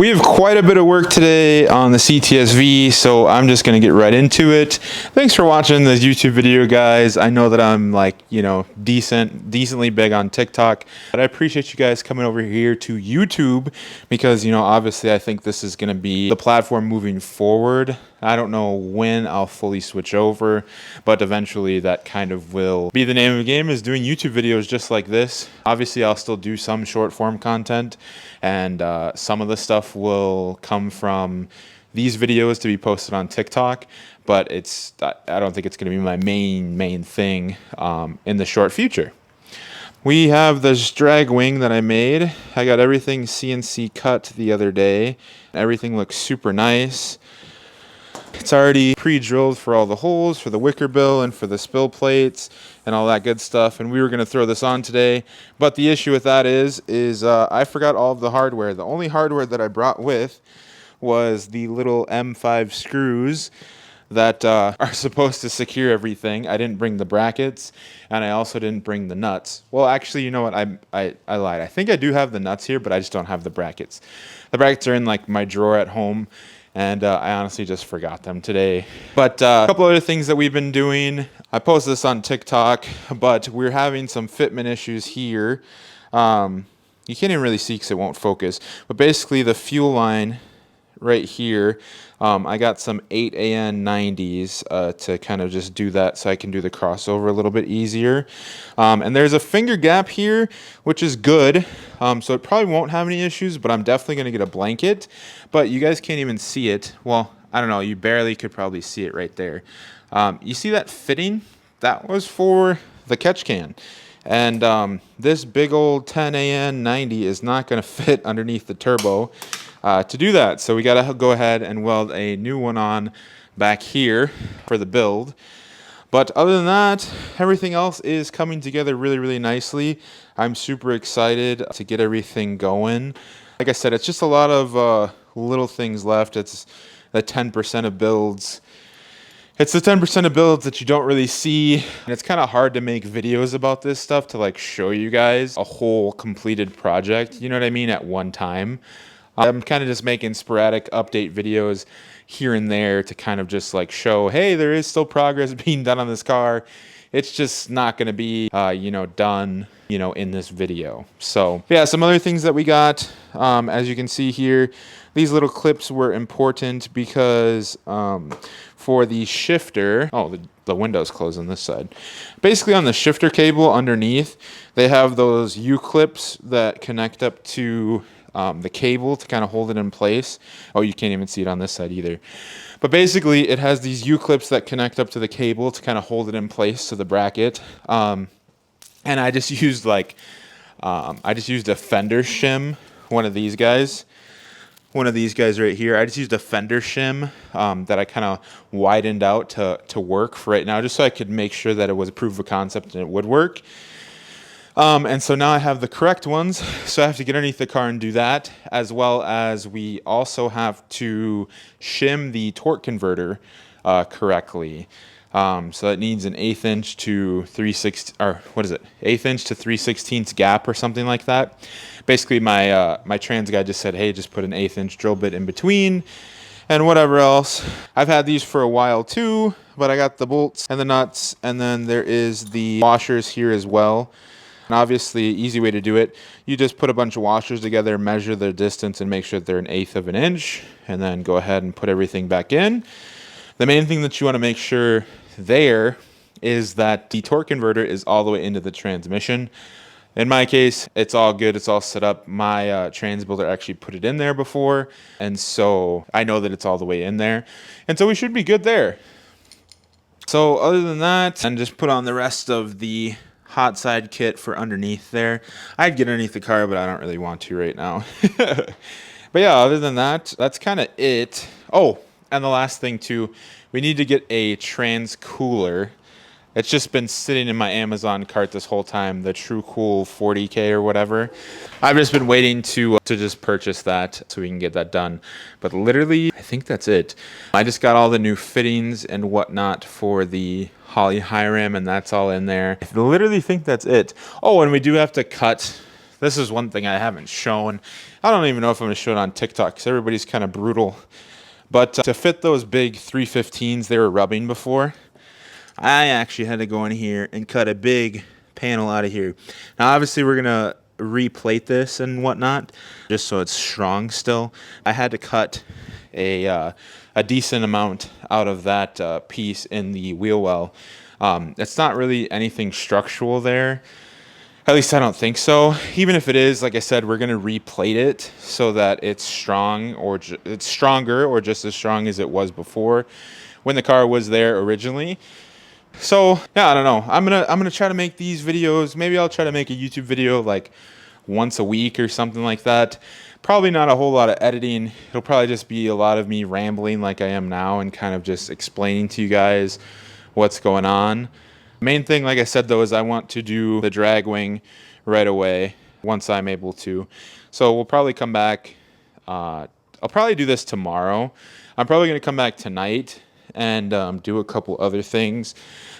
We have quite a bit of work today on the CTS-V, so I'm just going to get right into it. Thanks for watching this YouTube video, guys. I know that I'm decently big on TikTok, but I appreciate you guys coming over here to YouTube because, obviously I think this is going to be the platform moving forward. I don't know when I'll fully switch over, but eventually that kind of will be the name of the game, is doing YouTube videos just like this. Obviously, I'll still do some short form content, and some of the stuff will come from these videos to be posted on TikTok, but I don't think it's going to be my main thing in the short future. We have this drag wing that I made. I got everything CNC cut the other day. Everything looks super nice. It's already pre-drilled for all the holes, for the wicker bill and for the spill plates and all that good stuff. And we were going to throw this on today. But the issue with that is I forgot all of the hardware. The only hardware that I brought with was the little M5 screws that are supposed to secure everything. I didn't bring the brackets, and I also didn't bring the nuts. Well, actually, you know what? I lied. I think I do have the nuts here, but I just don't have the brackets. The brackets are in my drawer at home. And I honestly just forgot them today. But a couple other things that we've been doing. I posted this on TikTok, but we're having some fitment issues here. You can't even really see because it won't focus. But basically the fuel line right here, I got some 8AN90s to kind of just do that so I can do the crossover a little bit easier. And there's a finger gap here, which is good. So it probably won't have any issues, but I'm definitely going to get a blanket. But you guys can't even see it. Well, I don't know. You barely could probably see it right there. You see that fitting? That was for the catch can. And this big old 10AN90 is not going to fit underneath the turbo to do that. So we got to go ahead and weld a new one on back here for the build. But other than that, everything else is coming together really nicely. I'm super excited to get everything going. Like I said, it's just a lot of little things left. It's the 10% of builds. It's the 10% of builds that you don't really see. And it's kind of hard to make videos about this stuff to show you guys a whole completed project, you know what I mean, at one time. I'm kind of just making sporadic update videos here and there to kind of just show, hey, there is still progress being done on this car. It's just not going to be, done, in this video. So yeah, some other things that we got, as you can see here, these little clips were important because for the shifter, the window's closed on this side. Basically on the shifter cable underneath, they have those U-clips that connect up to the cable to kind of hold it in place. Oh, you can't even see it on this side either. But basically, it has these U-clips that connect up to the cable to kind of hold it in place to the bracket. And I just used a fender shim, one of these guys right here. I just used a fender shim that I kind of widened out to work for right now, just so I could make sure that it was a proof of concept and it would work. And so now I have the correct ones, so I have to get underneath the car and do that, as well as we also have to shim the torque converter correctly. So it needs an 1/8 inch to 3/16, or what is it? 1/8 inch to 3/16 gap or something like that. Basically, my trans guy just said, hey, just put an 1/8 inch drill bit in between, and whatever else. I've had these for a while too, but I got the bolts and the nuts, and then there is the washers here as well. And obviously, easy way to do it, you just put a bunch of washers together, measure their distance, and make sure they're 1/8 of an inch, and then go ahead and put everything back in. The main thing that you want to make sure there is that the torque converter is all the way into the transmission. In my case, it's all good. It's all set up. My trans builder actually put it in there before, and so I know that it's all the way in there. And so we should be good there. So other than that, and just put on the rest of the hot side kit for underneath there. I'd get underneath the car, but I don't really want to right now. But yeah, other than that, that's kind of it. Oh, and the last thing too, we need to get a trans cooler. It's just been sitting in my Amazon cart this whole time, the True Cool 40K or whatever. I've just been waiting to just purchase that so we can get that done. But literally, I think that's it. I just got all the new fittings and whatnot for the Holley high rim, and that's all in there. I literally think that's it. Oh, and we do have to cut This is one thing I haven't shown. I don't even know if I'm going to show it on TikTok because everybody's kind of brutal. But to fit those big 315s they were rubbing before, I actually had to go in here and cut a big panel out of here. Now, obviously, we're going to replate this and whatnot, just so it's strong still. I had to cut a decent amount out of that piece in the wheel well. It's not really anything structural there. At least I don't think so. Even if it is, like I said, we're going to replate it so that it's strong, or it's stronger, or just as strong as it was before when the car was there originally. So yeah, I don't know. I'm gonna try to make these videos. Maybe I'll try to make a YouTube video like once a week or something like that. Probably not a whole lot of editing. It'll probably just be a lot of me rambling like I am now and kind of just explaining to you guys what's going on. Main thing, like I said though, is I want to do the drag wing right away once I'm able to. So we'll probably come back. I'll probably do this tomorrow. I'm probably gonna come back tonight and do a couple other things.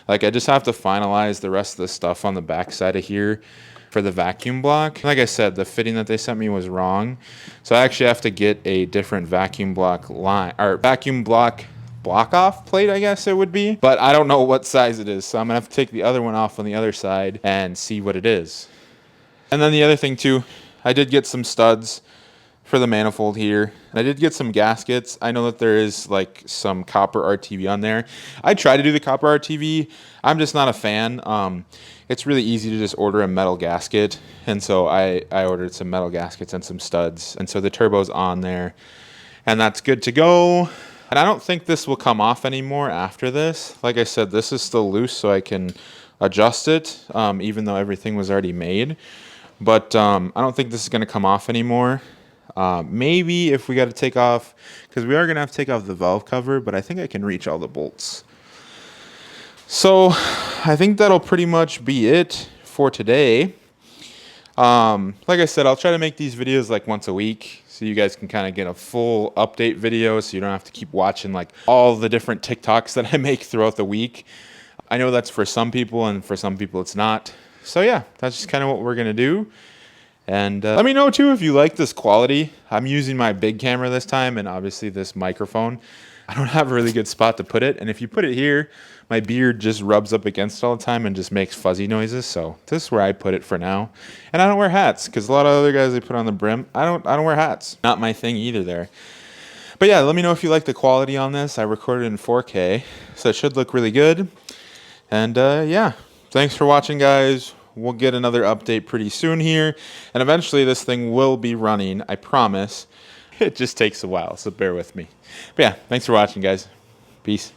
Like I just have to finalize the rest of the stuff on the back side of here for the vacuum block. Like I said, the fitting that they sent me was wrong, so I actually have to get a different vacuum block line, or vacuum block off plate, I guess it would be, but I don't know what size it is, so I'm gonna have to take the other one off on the other side and see what it is. And then the other thing too, I did get some studs for the manifold here. I did get some gaskets. I know that there is like some copper RTV on there. I try to do the copper RTV. I'm just not a fan. It's really easy to just order a metal gasket, and so I ordered some metal gaskets and some studs, and so the turbo's on there, and that's good to go. And I don't think this will come off anymore after this. Like I said, this is still loose, so I can adjust it, even though everything was already made. But I don't think this is going to come off anymore. Maybe if we got to take off, because we are going to have to take off the valve cover, but I think I can reach all the bolts. So I think that'll pretty much be it for today. Like I said, I'll try to make these videos like once a week, so you guys can kind of get a full update video, so you don't have to keep watching like all the different TikToks that I make throughout the week. I know that's for some people, and for some people it's not. So yeah, that's just kind of what we're going to do. And let me know too if you like this quality. I'm using my big camera this time, and obviously this microphone. I don't have a really good spot to put it, and if you put it here, my beard just rubs up against it all the time and just makes fuzzy noises. So this is where I put it for now. And I don't wear hats, because a lot of other guys, they put on the brim. I don't wear hats. Not my thing either there. But yeah, let me know if you like the quality on this. I recorded in 4K, so it should look really good. And yeah, thanks for watching, guys. We'll get another update pretty soon here, and eventually this thing will be running, I promise. It just takes a while, so bear with me. But yeah, thanks for watching, guys. Peace.